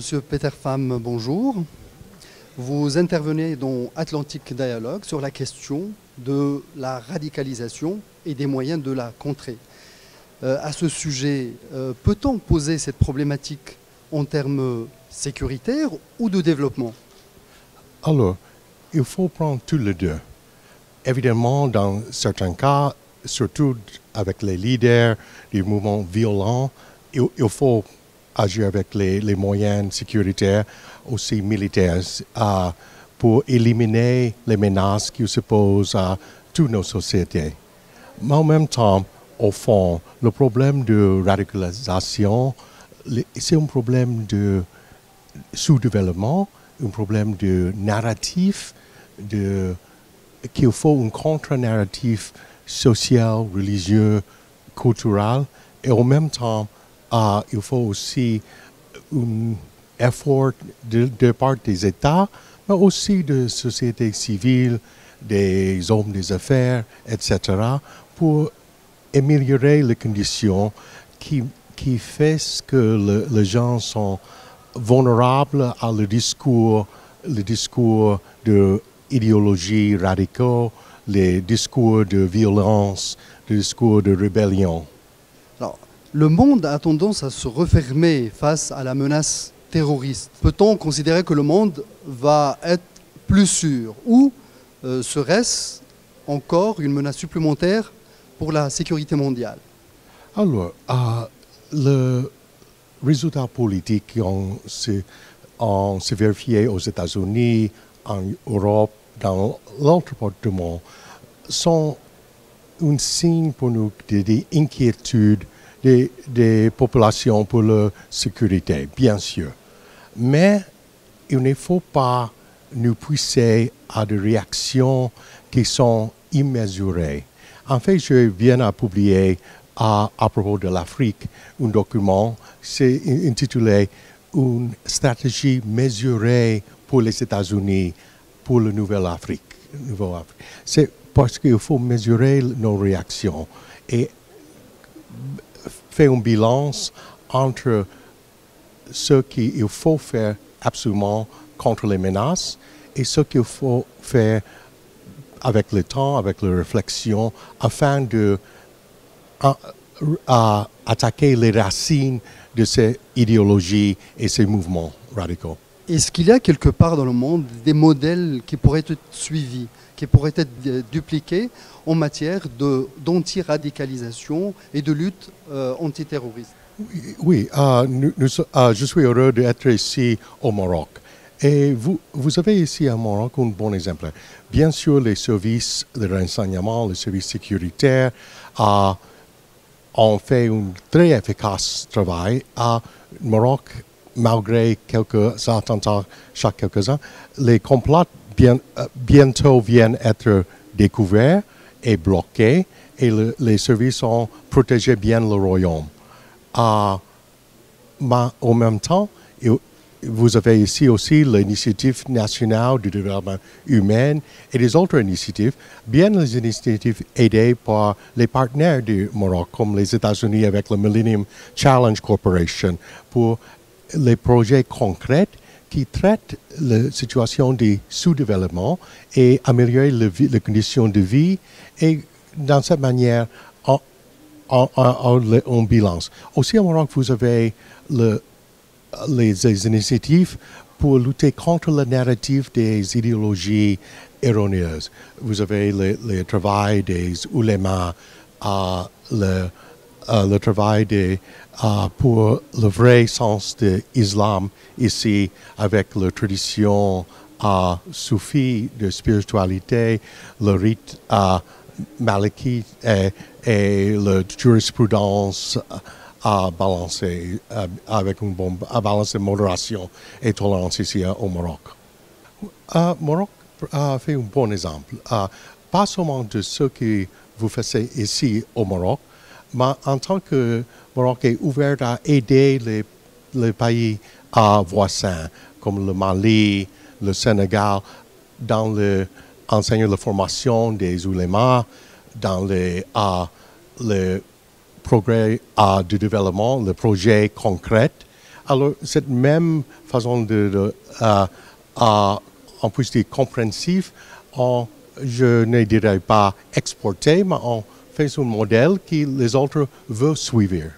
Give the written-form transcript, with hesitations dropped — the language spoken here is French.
Monsieur Peter Pham, bonjour. Vous intervenez dans Atlantic Dialogue sur la question de la radicalisation et des moyens de la contrer. À ce sujet, peut-on poser cette problématique en termes sécuritaires ou de développement? Alors, il faut prendre tous les deux. Évidemment, dans certains cas, surtout avec les leaders du mouvement violent, il faut agir avec les moyens sécuritaires, aussi militaires, pour éliminer les menaces qui se posent à toutes nos sociétés. Mais en même temps, au fond, le problème de radicalisation, c'est un problème de sous-développement, un problème de narratif, qu'il faut un contre-narratif social, religieux, culturel, et en même temps, il faut aussi un effort de part des États, mais aussi de sociétés civiles, des hommes des affaires, etc., pour améliorer les conditions qui fait que les gens sont vulnérables à le discours de idéologie radicaux, les discours de violence, les discours de rébellion. Alors, le monde a tendance à se refermer face à la menace terroriste. Peut-on considérer que le monde va être plus sûr ou serait-ce encore une menace supplémentaire pour la sécurité mondiale? Alors, le résultat politique qui ont se vérifié aux États-Unis, en Europe, dans l'autre part du monde, sont un signe pour nous des inquiétudes des populations pour leur sécurité, bien sûr. Mais il ne faut pas nous pousser à des réactions qui sont immesurées. En fait, je viens de publier à propos de l'Afrique un document, c'est intitulé « Une stratégie mesurée pour les États-Unis pour la Nouvelle-Afrique ». C'est parce qu'il faut mesurer nos réactions et faire un bilan entre ce qu'il faut faire absolument contre les menaces et ce qu'il faut faire avec le temps, avec la réflexion, afin de attaquer les racines de ces idéologies et ces mouvements radicaux. Est-ce qu'il y a quelque part dans le monde des modèles qui pourraient être suivis, qui pourraient être dupliqués en matière d'anti-radicalisation et de lutte antiterroriste? Oui, je suis heureux d'être ici au Maroc. Et vous avez ici au Maroc un bon exemple. Bien sûr, les services de renseignement, les services sécuritaires ont fait un très efficace travail. Au Maroc, malgré quelques attentats chaque quelques ans, les complots bientôt viennent être découverts et bloqués et les services ont protégé bien le royaume. Mais en même temps, vous avez ici aussi l'initiative nationale du développement humain et des autres initiatives, bien les initiatives aidées par les partenaires du Maroc, comme les États-Unis avec le Millennium Challenge Corporation, pour les projets concrets qui traitent la situation du sous-développement et améliorer les conditions de vie et dans cette manière en bilan. Aussi au Maroc, vous avez les initiatives pour lutter contre le narratif des idéologies erroneuses. Vous avez le travail des oulémas, le travail pour le vrai sens de l'islam ici, avec la tradition soufie de spiritualité, le rite malikite et la jurisprudence à balancer avec une bombe, à balancer modération et tolérance ici au Maroc. Maroc a fait un bon exemple, pas seulement de ce que vous faites ici au Maroc, mais en tant que Maroc est ouvert à aider les pays voisins, comme le Mali, le Sénégal, dans enseigner la formation des oulémas, dans le progrès de développement, le projet concret Alors, cette même façon on peut dire compréhensif, je ne dirais pas exporter, mais on fait un modèle que les autres veulent suivre.